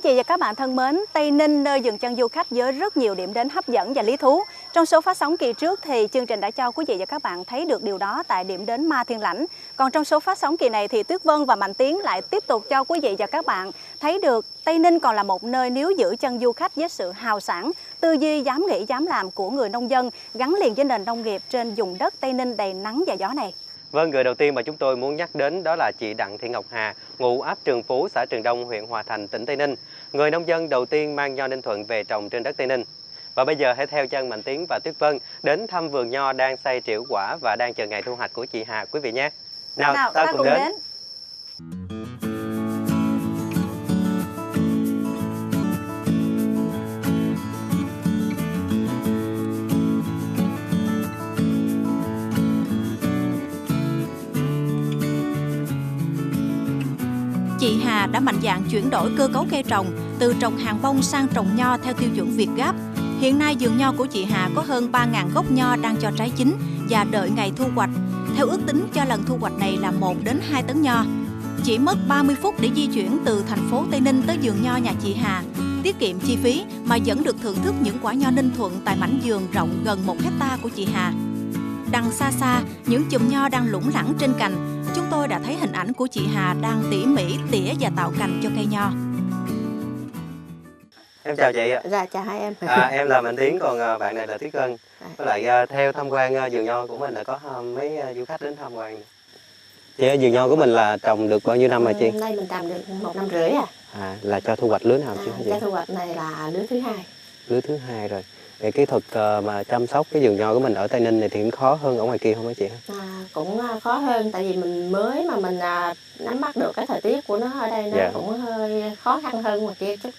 chị và các bạn thân mến, Tây Ninh nơi dừng chân du khách với rất nhiều điểm đến hấp dẫn và lý thú. Trong số phát sóng kỳ trước thì chương trình đã cho quý vị và các bạn thấy được điều đó tại điểm đến Ma Thiên Lãnh. Còn trong số phát sóng kỳ này thì Tuyết Vân và Mạnh Tiến lại tiếp tục cho quý vị và các bạn thấy được Tây Ninh còn là một nơi níu giữ chân du khách với sự hào sảng, tư duy dám nghĩ dám làm của người nông dân gắn liền với nền nông nghiệp trên vùng đất Tây Ninh đầy nắng và gió này. Vâng, người đầu tiên mà chúng tôi muốn nhắc đến đó là chị Đặng Thị Ngọc Hà, ngụ ấp Trường Phú, xã Trường Đông, huyện Hòa Thành, tỉnh Tây Ninh. Người nông dân đầu tiên mang nho Ninh Thuận về trồng trên đất Tây Ninh. Và bây giờ hãy theo chân Mạnh Tiến và Tuyết Vân đến thăm vườn nho đang xây trĩu quả và đang chờ ngày thu hoạch của chị Hà quý vị nhé. Nào ta cùng đến. Chị Hà đã mạnh dạn chuyển đổi cơ cấu cây trồng từ trồng hàng bông sang trồng nho theo tiêu chuẩn Việt Gáp. Hiện nay vườn nho của chị Hà có hơn 3.000 gốc nho đang cho trái chín và đợi ngày thu hoạch. Theo ước tính cho lần thu hoạch này là 1 đến 2 tấn nho. Chỉ mất 30 phút để di chuyển từ thành phố Tây Ninh tới vườn nho nhà chị Hà, tiết kiệm chi phí mà vẫn được thưởng thức những quả nho Ninh Thuận tại mảnh vườn rộng gần 1 hectare của chị Hà. Đằng xa xa, những chùm nho đang lủng lẳng trên cành. Chúng tôi đã thấy hình ảnh của chị Hà đang tỉ mỉ tỉa và tạo cành cho cây nho. Em chào chị ạ. Dạ, chào hai em. Em là Mạnh Tiến, còn bạn này là Tuyết Vân. Với lại theo tham quan vườn nho của mình là có mấy du khách đến tham quan. Chị ơi, vườn nho của mình là trồng được bao nhiêu năm rồi chị? Hôm nay mình trồng được 1 năm rưỡi Là cho thu hoạch lứa nào chứ? Cho thu hoạch này là lứa thứ 2. Lứa thứ 2 rồi. Vậy kỹ thuật mà chăm sóc cái vườn nho của mình ở Tây Ninh này thì cũng khó hơn ở ngoài kia không hả chị? Cũng khó hơn tại vì mình mới mà mình nắm bắt được cái thời tiết của nó ở đây nó cũng hơi khó khăn hơn ngoài kia chút.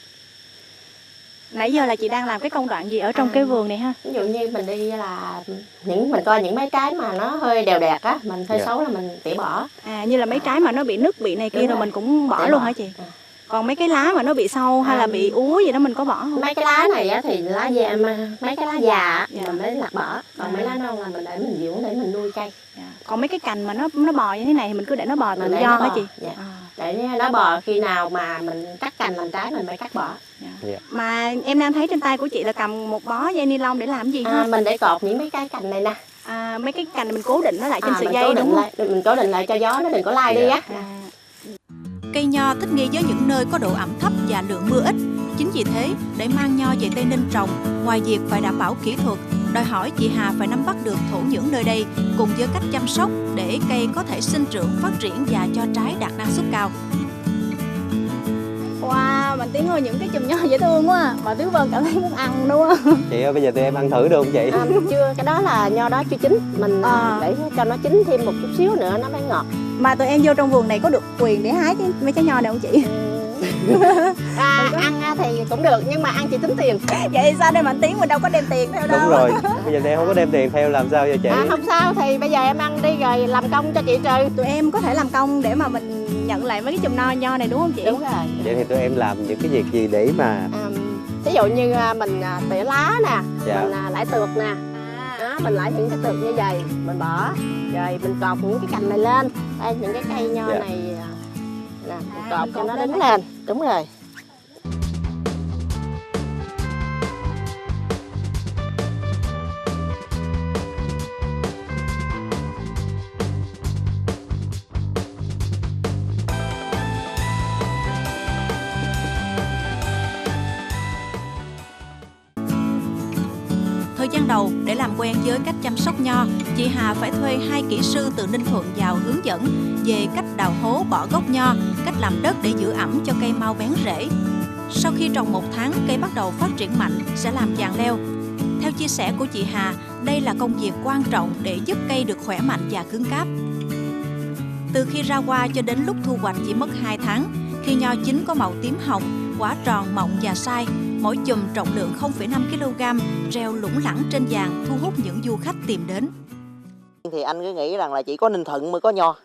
Nãy giờ là chị đang làm cái công đoạn gì ở trong cái vườn này ha? Ví dụ như mình đi là mình coi những mấy trái mà nó hơi đều đẹp á, mình hơi xấu là mình tỉa bỏ. Như là mấy trái mà nó bị nứt bị này kia rồi mình cũng bỏ luôn hả chị? Còn mấy cái lá mà nó bị sâu hay là bị úa gì đó mình có bỏ không? Mấy cái lá này á thì lá già mấy cái lá già mình mới lặt bỏ, còn mấy lá non là mình để mình dưỡng để mình nuôi cây. Còn mấy cái cành mà nó bò như thế này thì mình cứ để nó bò tự do hả chị? Để nó bò, khi nào mà mình cắt cành làm trái mình mới cắt bỏ. Mà em đang thấy trên tay của chị là cầm một bó dây ni lông để làm gì hả? Mình để cột những mấy cái cành này nè. Mấy cái cành mình cố định nó lại trên sợi dây đúng không? Mình cố định lại cho gió nó đừng có lai đi á. Cây nho thích nghi với những nơi có độ ẩm thấp và lượng mưa ít. Chính vì thế, để mang nho về Tây Ninh trồng, ngoài việc phải đảm bảo kỹ thuật, đòi hỏi chị Hà phải nắm bắt được thổ nhưỡng nơi đây cùng với cách chăm sóc để cây có thể sinh trưởng, phát triển và cho trái đạt năng suất cao. Wow, Mạnh Tiến ơi, những cái chùm nho dễ thương quá à. Mà Tuyết Vân cảm thấy muốn ăn đúng không? Chị ơi, bây giờ tụi em ăn thử được không chị? Chưa, cái đó là nho đó chưa chín. Mình để cho nó chín thêm một chút xíu nữa nó mới ngọt. Mà tụi em vô trong vườn này có được quyền để hái mấy trái nho này không chị? Ăn thì cũng được nhưng mà ăn chỉ tính tiền. Vậy sao đây Mạnh Tiến mình đâu có đem tiền theo đâu? Đúng rồi, bây giờ tụi em không có đem tiền theo làm sao vậy chị? Không sao, thì bây giờ em ăn đi rồi làm công cho chị trừ. Tụi em có thể làm công để mà mình nhận lại mấy cái chùm nho này đúng không chị? Đúng rồi. Vậy thì tụi em làm những cái việc gì để mà ví dụ như mình tỉa lá nè, mình lãi tược nè. Đó, mình lãi những cái tược như vậy mình bỏ rồi mình cột những cái cành này lên. Đây những cái cây nho này nè, mình cột cho nó đứng lên. Đúng rồi. Thời gian đầu, để làm quen với cách chăm sóc nho, chị Hà phải thuê 2 kỹ sư từ Ninh Thuận vào hướng dẫn về cách đào hố bỏ gốc nho, cách làm đất để giữ ẩm cho cây mau bén rễ. Sau khi trồng 1 tháng, cây bắt đầu phát triển mạnh, sẽ làm giàn leo. Theo chia sẻ của chị Hà, đây là công việc quan trọng để giúp cây được khỏe mạnh và cứng cáp. Từ khi ra hoa cho đến lúc thu hoạch chỉ mất 2 tháng, khi nho chín có màu tím hồng, quả tròn mọng và sai, mỗi chùm trọng lượng 0,5 kg, treo lủng lẳng trên vàng thu hút những du khách tìm đến. Thì anh cứ nghĩ rằng là chỉ có Ninh Thuận mới có nho.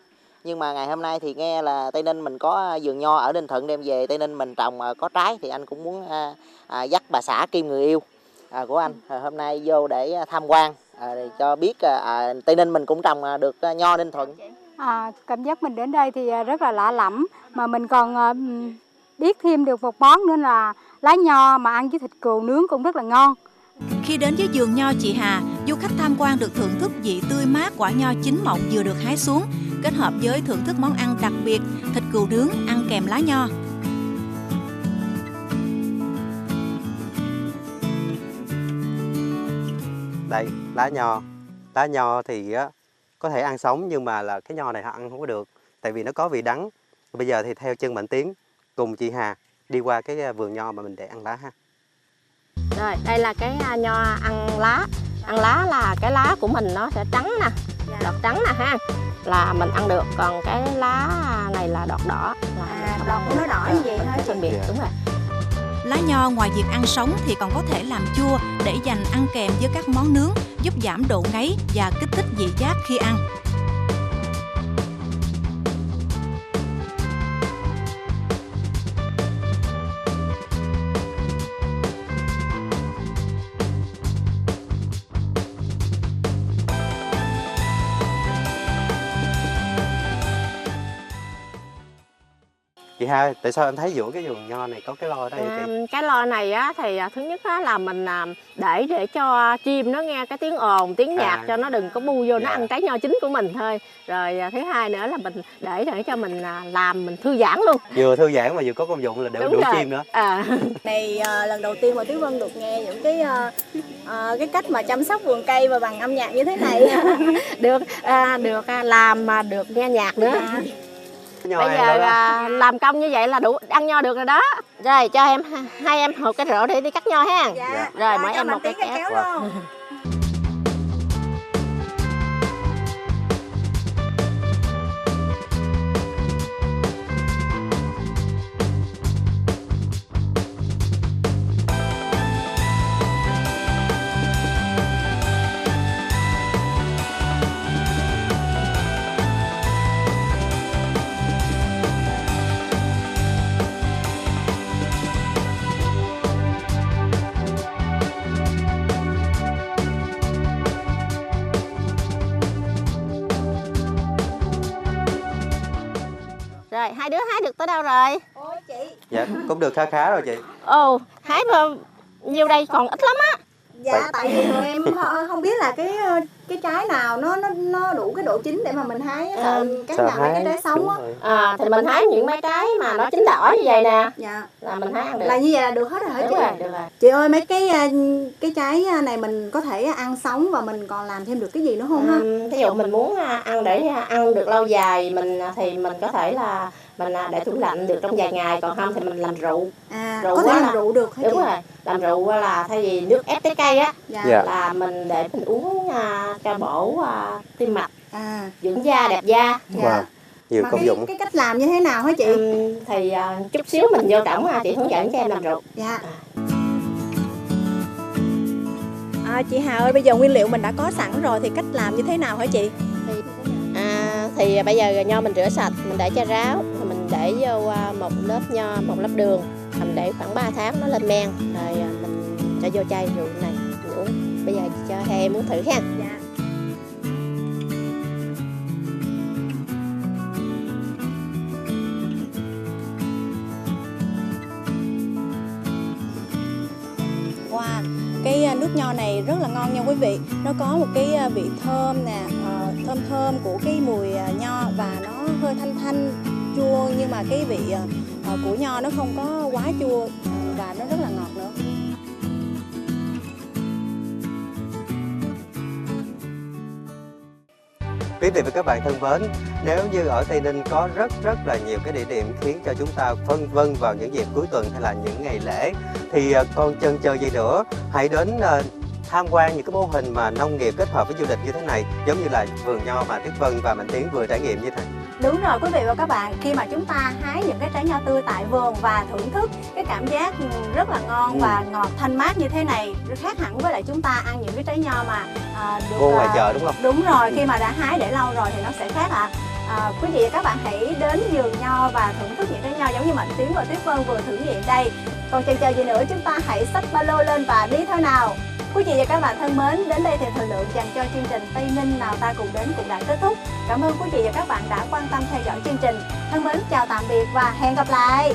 Nhưng mà ngày hôm nay thì nghe là Tây Ninh mình có vườn nho ở Ninh Thuận đem về Tây Ninh mình trồng có trái thì anh cũng muốn dắt bà xã Kim người yêu của anh hôm nay vô để tham quan để cho biết Tây Ninh mình cũng trồng được nho Ninh Thuận. Cảm giác mình đến đây thì rất là lạ lẫm mà mình còn biết thêm được một món nữa là lá nho mà ăn với thịt cừu nướng cũng rất là ngon. Khi đến với vườn nho chị Hà, du khách tham quan được thưởng thức vị tươi mát quả nho chín mọng vừa được hái xuống, kết hợp với thưởng thức món ăn đặc biệt thịt cừu nướng ăn kèm lá nho. Đây, lá nho thì có thể ăn sống, nhưng mà là cái nho này ăn không có được, tại vì nó có vị đắng. Bây giờ thì theo chân Mạnh Tiến cùng chị Hà đi qua cái vườn nho mà mình để ăn lá ha. Rồi, đây là cái nho ăn lá. Ăn lá là cái lá của mình nó sẽ trắng nè, đọt trắng nè ha, là mình ăn được. Còn cái lá này là đọt đỏ, là đọt của nó đỏ như vậy hả chị? phân biệt, đúng rồi. Lá nho ngoài việc ăn sống thì còn có thể làm chua để dành ăn kèm với các món nướng, giúp giảm độ ngấy và kích thích vị giác khi ăn. Chị Hà, tại sao em thấy giữa cái vườn nho này có cái lo ở đây chị? Cái lo này á, thì thứ nhất á, là mình để cho chim nó nghe cái tiếng ồn, tiếng nhạc cho nó đừng có bu vô nó ăn trái nho chín của mình thôi. Rồi thứ hai nữa là mình để cho mình làm mình thư giãn luôn. Vừa thư giãn mà vừa có công dụng là đuổi chim nữa. Này lần đầu tiên mà Tuyết Vân được nghe những cái cách mà chăm sóc vườn cây và bằng âm nhạc như thế này. được làm mà được nghe nhạc nữa. Nho bây giờ làm công như vậy là đủ ăn nho được rồi đó. Rồi cho em hai em hộp cái rổ để đi cắt nho ha. Rồi mỗi em một cái kéo luôn. Rồi hai đứa hái được tới đâu rồi? Ôi chị. Dạ cũng được khá rồi chị. Ồ, hái mà nhiêu đây còn ít lắm á. Dạ tại vì em không biết là cái trái nào nó đủ cái độ chín để mà mình hái, cái nào là cái trái sống á. Thì mình hái những mấy trái mà nó chín đỏ như vậy nè. Dạ. Là mình hái ăn được. Là như vậy là được hết rồi hả chị? Được rồi. Chị ơi, mấy cái trái này mình có thể ăn sống và mình còn làm thêm được cái gì nữa không ha? Ví dụ mình muốn ăn để ăn được lâu dài thì mình có thể là mình để tủ lạnh được trong vài ngày, còn không thì mình làm rượu. Rượu có thể làm rượu được hả chị? Đúng rồi, làm rượu là thay vì nước ép trái cây á, dạ. là mình để mình uống cho bổ tim mạch, dưỡng da, đẹp da. Wow. Nhiều công dụng. Cái cách làm như thế nào hả chị? Thì chút xíu mình vô trỏng chị hướng dẫn cho em làm rượu. Dạ. Chị Hà ơi, bây giờ nguyên liệu mình đã có sẵn rồi thì cách làm như thế nào hả chị? Thì bây giờ nho mình rửa sạch, mình để cho ráo, rồi mình để vô một lớp nho, một lớp đường, mình để khoảng 3 tháng nó lên men, rồi mình cho vô chai rượu này mình uống. Bây giờ cho hai em uống thử ha. Dạ. Wow, cái nước nho này rất là ngon nha quý vị. Nó có một cái vị thơm nè, thơm của cái mùi nho và nó hơi thanh chua, nhưng mà cái vị của nho nó không có quá chua và nó rất là ngọt nữa. Quý vị và các bạn thân mến, nếu như ở Tây Ninh có rất là nhiều cái địa điểm khiến cho chúng ta phân vân vào những dịp cuối tuần hay là những ngày lễ, thì còn chần chờ gì nữa, hãy đến tham quan những cái mô hình mà nông nghiệp kết hợp với du lịch như thế này, giống như là vườn nho mà Tuyết Vân và Mạnh Tiến vừa trải nghiệm như thế. Đúng rồi quý vị và các bạn, khi mà chúng ta hái những cái trái nho tươi tại vườn và thưởng thức cái cảm giác rất là ngon và ngọt thanh mát như thế này, khác hẳn với lại chúng ta ăn những cái trái nho mà được mua ngoài chợ, đúng không? Đúng rồi, khi mà đã hái để lâu rồi thì nó sẽ khác ạ. Quý vị và các bạn hãy đến vườn nho và thưởng thức những trái nho giống như Mạnh Tiến và Tuyết Vân vừa thử nghiệm đây. Còn chần chờ gì nữa, chúng ta hãy xách ba lô lên và đi thôi nào. Quý vị và các bạn thân mến, đến đây thì thời lượng dành cho chương trình Tây Ninh nào ta cùng đến cũng đã kết thúc. Cảm ơn quý vị và các bạn đã quan tâm theo dõi chương trình. Thân mến chào tạm biệt và hẹn gặp lại.